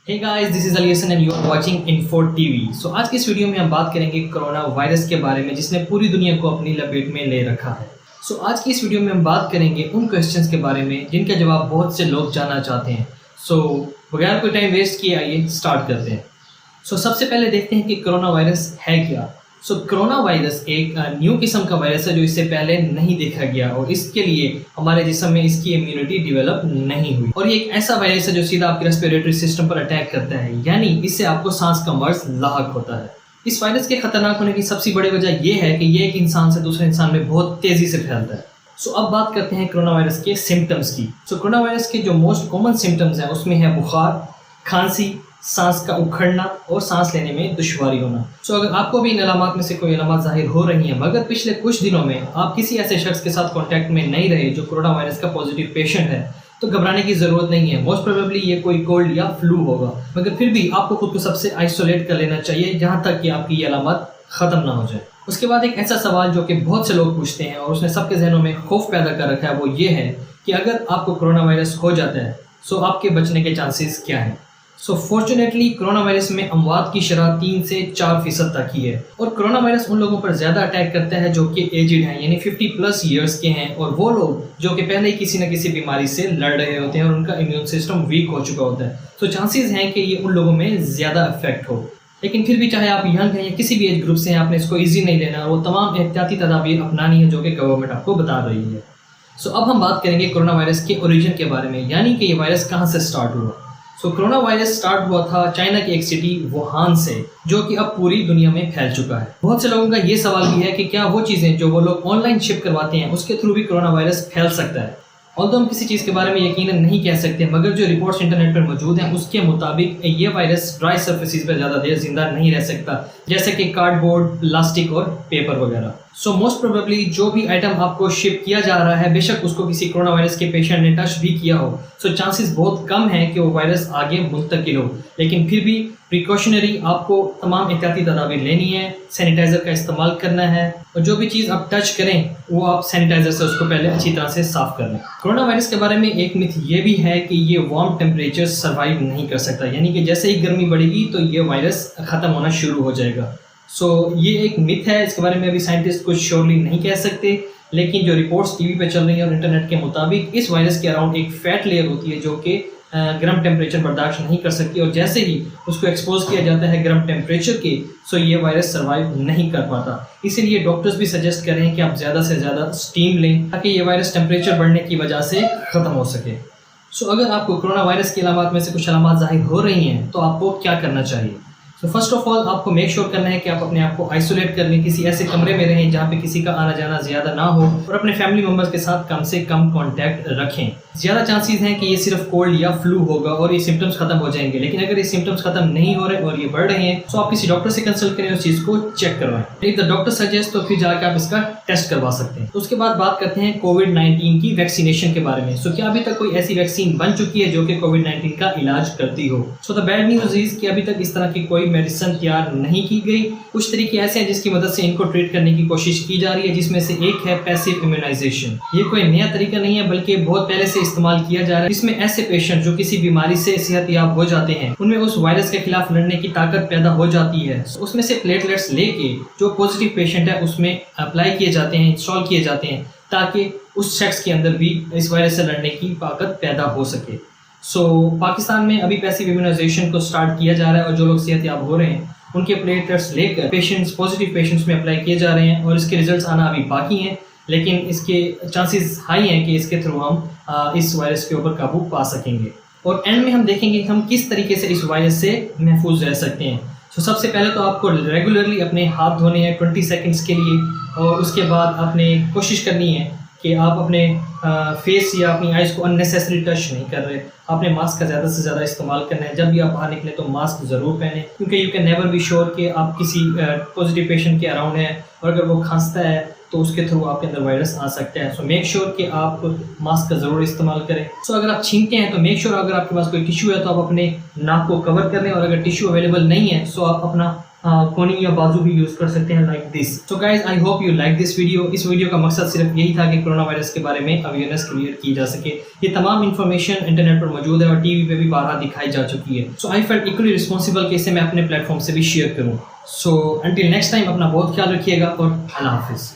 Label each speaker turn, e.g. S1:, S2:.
S1: Hey guys, this is Ali Hasan and you are watching Info TV. सो आज की इस वीडियो में हम बात करेंगे कोरोना वायरस के बारे में जिसने पूरी दुनिया को अपनी लपेट में ले रखा है। सो आज की इस वीडियो में हम बात करेंगे उन क्वेश्चंस के बारे में जिनका जवाब बहुत से लोग जानना चाहते हैं। सो बगैर कोई टाइम वेस्ट किए आइए स्टार्ट करते हैं। सो सबसे पहले देखते हैं कि कोरोना वायरस है क्या। सो कोरोना वायरस एक न्यू किस्म का वायरस है जो इससे पहले नहीं देखा गया और इसके लिए हमारे जिस्म में इसकी इम्यूनिटी डेवलप नहीं हुई। और ये एक ऐसा वायरस है जो सीधा आपके रेस्पिरेटरी सिस्टम पर अटैक करता है, यानी इससे आपको सांस का मर्ज लाहक होता है। इस वायरस के खतरनाक होने की सबसे बड़ी वजह यह है कि ये एक इंसान से दूसरे इंसान में बहुत तेजी से फैलता है। सो अब बात करते हैं कोरोना वायरस के सिम्टम्स की। सो कोरोना वायरस के जो मोस्ट कॉमन सिम्टम्स हैं उसमें है बुखार, खांसी, सांस का उखड़ना और सांस लेने में दुश्वारी होना। सो अगर आपको भी इन अलामात में से कोई अलामात जाहिर हो रही हैं मगर पिछले कुछ दिनों में आप किसी ऐसे शख्स के साथ कांटेक्ट में नहीं रहे जो कोरोना वायरस का पॉजिटिव पेशेंट है, तो घबराने की ज़रूरत नहीं है। मोस्ट प्रोबेबली ये कोई कोल्ड या फ्लू होगा, मगर फिर भी आपको खुद को सबसे आइसोलेट कर लेना चाहिए जहाँ तक कि आपकी ये अलामत ख़त्म ना हो जाए। उसके बाद एक ऐसा सवाल जो कि बहुत से लोग पूछते हैं और उसने सबके जहनों में खौफ पैदा कर रखा है, वो ये है कि अगर आपको कोरोना वायरस हो जाता है सो आपके बचने के चांसेस क्या हैं। सो फॉर्चुनेटली कोरोना वायरस में अमवात की शरह 3 से 4% तक की है। और कोरोना वायरस उन लोगों पर ज़्यादा अटैक करता है जो कि एजिड हैं, यानी 50+ ईयर्स के हैं, और वो लोग जो कि पहले ही किसी न किसी बीमारी से लड़ रहे होते हैं और उनका इम्यून सिस्टम वीक हो चुका होता है। तो चांसेस हैं कि ये उन लोगों में ज़्यादा इफेक्ट हो। लेकिन फिर भी चाहे आप यंग हैं या किसी भी एज ग्रुप से हैं, आपने इसको ईजी नहीं लेना, वो तमाम एहतियाती तदाबीर अपनानी है जो कि गवर्नमेंट आपको बता रही है। सो अब हम बात करेंगे कोरोना वायरस के ओरिजिन के बारे में, यानी कि ये वायरस कहाँ से स्टार्ट हुआ। सो कोरोना वायरस स्टार्ट हुआ था चाइना की एक सिटी वुहान से, जो कि अब पूरी दुनिया में फैल चुका है। बहुत से लोगों का ये सवाल भी है कि क्या वो चीज़ें जो वो लोग ऑनलाइन शिप करवाते हैं उसके थ्रू भी कोरोना वायरस फैल सकता है। ऑल्दो हम किसी चीज़ के बारे में यकीनन नहीं कह सकते, मगर जो रिपोर्ट्स इंटरनेट पर मौजूद हैं उसके मुताबिक ये वायरस ड्राई सर्फेसिस पर ज़्यादा देर जिंदा नहीं रह सकता, जैसे कि कार्डबोर्ड, प्लास्टिक और पेपर वगैरह। सो मोस्ट प्रोबेबली जो भी आइटम आपको शिप किया जा रहा है, बेशक उसको किसी कोरोना वायरस के पेशेंट ने टच भी किया हो, सो चांसेस बहुत कम है कि वो वायरस आगे मुंतकिल हो। लेकिन फिर भी प्रिकॉशनरी आपको तमाम एहतियाती तदाबीर लेनी है, सैनिटाइज़र का इस्तेमाल करना है, और जो भी चीज़ आप टच करें वो आप सैनिटाइज़र से उसको पहले अच्छी तरह से साफ़ कर लें। कोरोना वायरस के बारे में एक मिथ ये भी है कि ये वार्म टेम्परेचर सर्वाइव नहीं कर सकता, यानी कि जैसे ही गर्मी बढ़ेगी तो ये वायरस ख़त्म होना शुरू हो जाएगा। सो ये एक मिथ है, इसके बारे में अभी साइंटिस्ट कुछ श्योरली नहीं कह सकते, लेकिन जो रिपोर्ट्स टीवी पे चल रही हैं और इंटरनेट के मुताबिक इस वायरस के अराउंड एक फैट लेयर होती है जो कि गर्म टेम्परेचर बर्दाश्त नहीं कर सकती, और जैसे ही उसको एक्सपोज किया जाता है गर्म टेम्परेचर के, सो ये वायरस सर्वाइव नहीं कर पाता। इसीलिए डॉक्टर्स भी सजेस्ट कर रहे हैं कि आप ज़्यादा से ज़्यादा स्टीम लें ताकि ये वायरस टेम्परेचर बढ़ने की वजह से ख़त्म हो सके। सो अगर आपको कोरोना वायरस की अलामात में से कुछ अलामात जाहिर हो रही हैं तो आपको क्या करना चाहिए। तो फर्स्ट ऑफ ऑल आपको मेक श्योर करना है कि आप अपने आप को आइसोलेट कर लें, किसी ऐसे कमरे में रहें जहाँ पे किसी का आना जाना ज़्यादा ना हो, और अपने फैमिली मेम्बर्स के साथ कम से कम कांटेक्ट रखें। ज़्यादा चांसेस हैं कि ये सिर्फ कोल्ड या फ्लू होगा और ये सिम्टम्स खत्म हो जाएंगे, लेकिन अगर ये सिम्टम्स खत्म नहीं हो रहे और ये बढ़ रहे हैं तो आप किसी डॉक्टर से कंसल्ट करें, उस चीज़ को चेक करवाएं। इफ द डॉक्टर सजेस्ट तो फिर जाकर आप इसका टेस्ट करवा सकते हैं। तो उसके बाद बात करते हैं कोविड-19 की वैक्सीनेशन के बारे में। सो क्या अभी तक कोई ऐसी वैक्सीन बन चुकी है जो कि कोविड-19 का इलाज करती हो। So the bad news is कि अभी तक इस तरह की कोई मेडिसिन तैयार नहीं की गई। कुछ तरीके ऐसे हैं जिसकी मदद से इनको ट्रीट करने की कोशिश की जा रही है, जिसमें से एक है पैसिव इम्यूनाइजेशन। ये कोई नया तरीका नहीं है बल्कि बहुत पहले से इस्तेमाल किया जा रहा है। इसमें ऐसे पेशेंट जो किसी बीमारी से सेहतयाब हो जाते हैं उनमें उस वायरस के खिलाफ लड़ने की ताकत पैदा हो जाती है। उसमें से प्लेटलेट्स लेके जो पॉजिटिव पेशेंट है उसमें अप्लाई किए जाते हैं, इंस्टॉल किए जाते हैं, ताकि उस शख्स के अंदर भी इस वायरस से लड़ने की ताकत पैदा हो सके। सो पाकिस्तान में अभी पैसिव इम्यूनाइजेशन को स्टार्ट किया जा रहा है और जो लोग सेहतयाब हो रहे हैं उनके प्लेटलेट्स लेकर पॉजिटिव पेशेंट्स में अप्लाई किए जा रहे हैं, और इसके रिजल्ट्स आना अभी बाकी हैं, लेकिन इसके चांसेस हाई हैं कि इसके थ्रू हम इस वायरस के ऊपर काबू पा सकेंगे। और एंड में हम देखेंगे कि हम किस तरीके से इस वायरस से महफूज रह सकते हैं। सो सबसे पहले तो आपको रेगुलरली अपने हाथ धोने हैं 20 सेकंड्स के लिए, और उसके बाद आपने कोशिश करनी है कि आप अपने फेस या अपनी आइज़ को अननेसेसरी टच नहीं कर रहे। आपने मास्क का ज़्यादा से ज़्यादा इस्तेमाल करना है। जब भी आप बाहर निकले तो मास्क ज़रूर पहने, क्योंकि you can never be sure कि आप किसी पॉजिटिव पेशेंट के अराउंड हैं और अगर वो खांसता है तो उसके थ्रू आपके अंदर वायरस आ सकता है। सो मेक श्योर कि आप मास्क का ज़रूर इस्तेमाल करें। सो अगर आप छींकते हैं तो मेक श्योर अगर आपके पास कोई टिश्यू है तो आप अपने नाक को कवर कर लें, और अगर टिश्यू अवेलेबल नहीं है सो आप अपना कोनी या बाजू भी यूज़ कर सकते हैं like this. So guys I hope you like this video. इस वीडियो का मकसद सिर्फ यही था कि कोरोना वायरस के बारे में अवेयरनेस क्रिएट की जा सके। ये तमाम इन्फॉर्मेशन इंटरनेट पर मौजूद है और टीवी पे भी बारहा दिखाई जा चुकी है। सो आई फेल्ट इक्वली रिस्पॉन्सिबल कि इसे मैं अपने प्लेटफॉर्म से भी शेयर करूँ। सो अंटिल नेक्स्ट टाइम अपना बहुत ख्याल रखिएगा और अल्लाह हाफिज़।